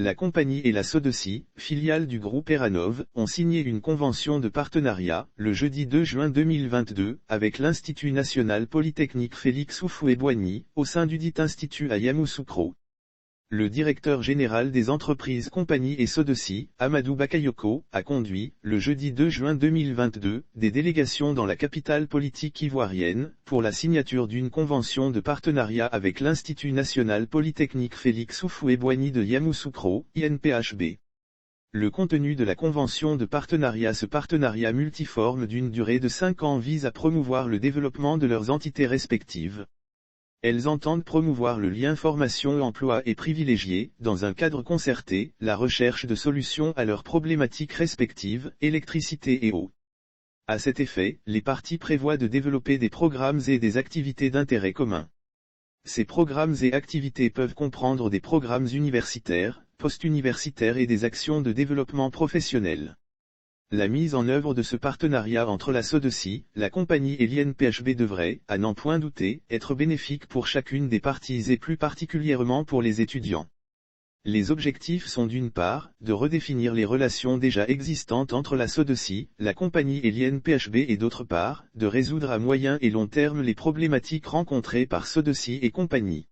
La compagnie et la Sodocie, filiale du groupe Eranov, ont signé une convention de partenariat, le jeudi 2 juin 2022, avec l'Institut national polytechnique Félix Houphouët-Boigny, au sein du dit institut à Yamoussoukro. Le directeur général des entreprises compagnie et Sodocie, Amadou Bakayoko, a conduit, le jeudi 2 juin 2022, des délégations dans la capitale politique ivoirienne, pour la signature d'une convention de partenariat avec l'Institut national polytechnique Félix Houphouët-Boigny de Yamoussoukro, INPHB. Le contenu de la convention de partenariat. Ce partenariat multiforme d'une durée de 5 ans vise à promouvoir le développement de leurs entités respectives. Elles entendent promouvoir le lien formation-emploi et privilégier, dans un cadre concerté, la recherche de solutions à leurs problématiques respectives, électricité et eau. À cet effet, les parties prévoient de développer des programmes et des activités d'intérêt commun. Ces programmes et activités peuvent comprendre des programmes universitaires, post-universitaires et des actions de développement professionnel. La mise en œuvre de ce partenariat entre la Sodocie, la compagnie et l'INPHB devrait, à n'en point douter, être bénéfique pour chacune des parties et plus particulièrement pour les étudiants. Les objectifs sont d'une part, de redéfinir les relations déjà existantes entre la Sodocie, la compagnie et l'INPHB et d'autre part, de résoudre à moyen et long terme les problématiques rencontrées par Sodocie et compagnie.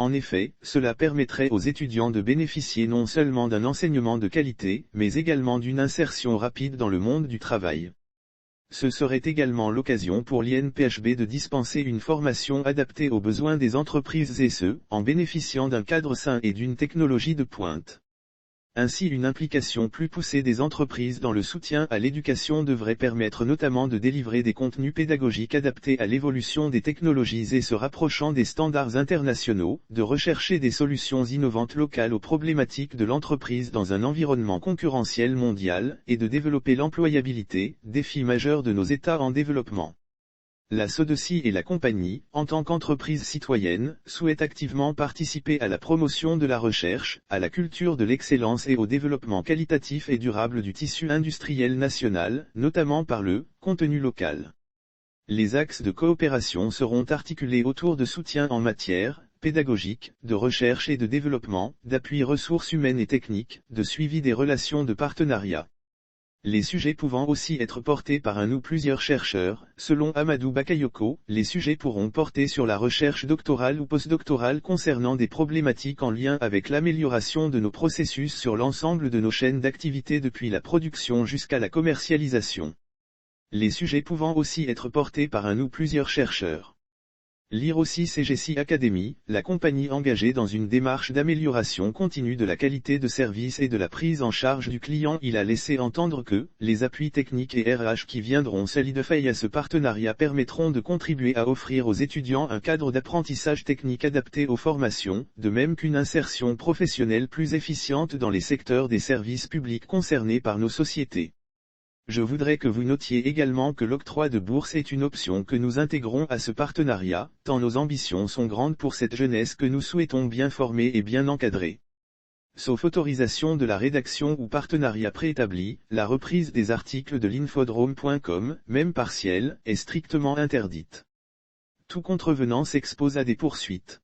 En effet, cela permettrait aux étudiants de bénéficier non seulement d'un enseignement de qualité, mais également d'une insertion rapide dans le monde du travail. Ce serait également l'occasion pour l'INPHB de dispenser une formation adaptée aux besoins des entreprises et ce, en bénéficiant d'un cadre sain et d'une technologie de pointe. Ainsi, une implication plus poussée des entreprises dans le soutien à l'éducation devrait permettre notamment de délivrer des contenus pédagogiques adaptés à l'évolution des technologies et se rapprochant des standards internationaux, de rechercher des solutions innovantes locales aux problématiques de l'entreprise dans un environnement concurrentiel mondial, et de développer l'employabilité, défi majeur de nos États en développement. La Sodocie et la compagnie, en tant qu'entreprise citoyenne, souhaitent activement participer à la promotion de la recherche, à la culture de l'excellence et au développement qualitatif et durable du tissu industriel national, notamment par le contenu local. Les axes de coopération seront articulés autour de soutien en matière pédagogique, de recherche et de développement, d'appui ressources humaines et techniques, de suivi des relations de partenariat. Les sujets pouvant aussi être portés par un ou plusieurs chercheurs, selon Amadou Bakayoko, les sujets pourront porter sur la recherche doctorale ou postdoctorale concernant des problématiques en lien avec l'amélioration de nos processus sur l'ensemble de nos chaînes d'activité depuis la production jusqu'à la commercialisation. Les sujets pouvant aussi être portés par un ou plusieurs chercheurs. Lire aussi CGC Academy, la compagnie engagée dans une démarche d'amélioration continue de la qualité de service et de la prise en charge du client. Il a laissé entendre que, les appuis techniques et RH qui viendront solidifier à ce partenariat permettront de contribuer à offrir aux étudiants un cadre d'apprentissage technique adapté aux formations, de même qu'une insertion professionnelle plus efficiente dans les secteurs des services publics concernés par nos sociétés. Je voudrais que vous notiez également que l'octroi de bourse est une option que nous intégrons à ce partenariat, tant nos ambitions sont grandes pour cette jeunesse que nous souhaitons bien former et bien encadrer. Sauf autorisation de la rédaction ou partenariat préétabli, la reprise des articles de l'infodrome.com, même partielle, est strictement interdite. Tout contrevenant s'expose à des poursuites.